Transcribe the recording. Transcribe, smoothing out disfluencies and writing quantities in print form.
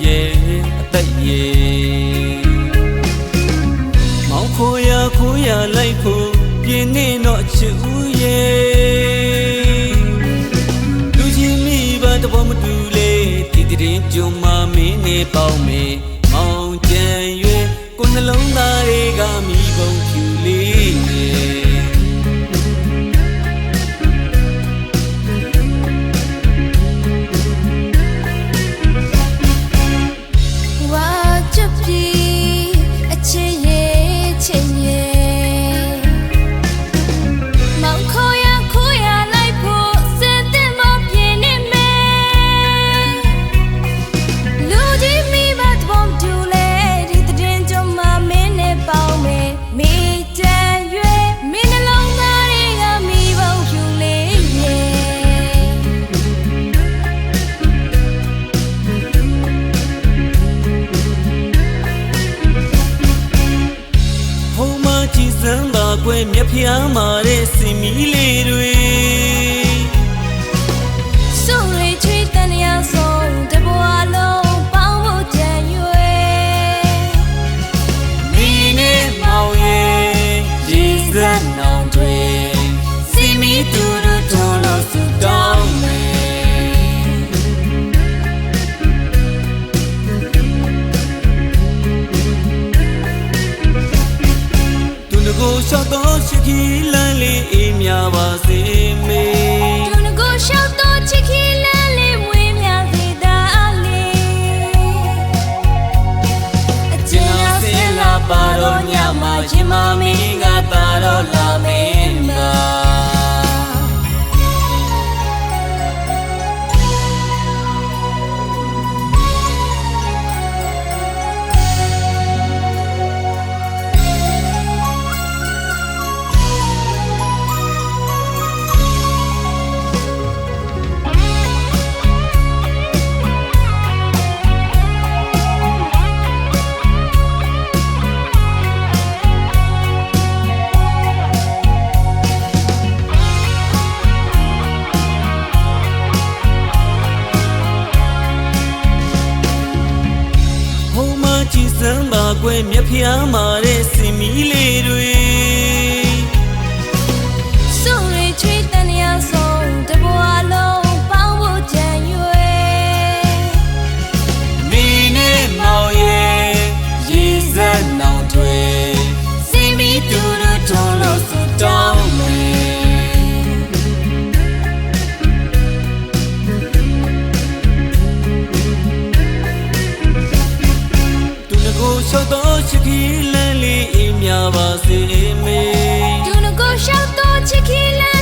ရဲ့အသက်ရဲ့မောင်ခိုရလိုက်ဖို့ပြင်းနေတော့ချစ်ဦးရဲ့လူကြီးမိဘတဘောမတူလေဒီတဲ့ကြုံမမင်းနဲ့ပေါင်းမေမောင်ကြံ၍ကိုနှလုံးသားတွေကမိဘုံဖြူလေးကွယ်မြက်ဖျားမာတဲ့စင်မီလေးတွေစုံရိချွေးတန်ရဆုံးတဘွားလုံးပေါင်းဖို့ကြံရွယ်မိနဲ့မောင်ရဲ့ရေစက်နောင်တွေစင်မီတူတူထုံးလို့စုတောင်းမယ်သူငကိုရှောက်တော့ချစ်ခီလန်းလေးအေးမြပါစေမေသူငကိုရှောက်တော့ချစ်ခီလန်းလေးမွေးမြစေတာလေးအကျဉ်းစင်လာပါတော့ညမှာရင်မမင်းကတာတော့လာမင်းပါကြည်စမ်းပါကွယ်မြက်ဖျားမာတဲ့စင်မီလေးတွေစုံရိချွေးတန်ရဆုံးတဘွားလုံးပေါင်းဖို့ကြံရွယ်မိနဲ့မောင်ရဲ့ရေစက်နောင်တွေစင်မီတူတူထုံးလို့စုတောင်းရှောက်တော့ချစ်ခီလန်းလေးအေးမြပါစေမေသူငကိုရှောက်တော့ချစ်ခီလန်း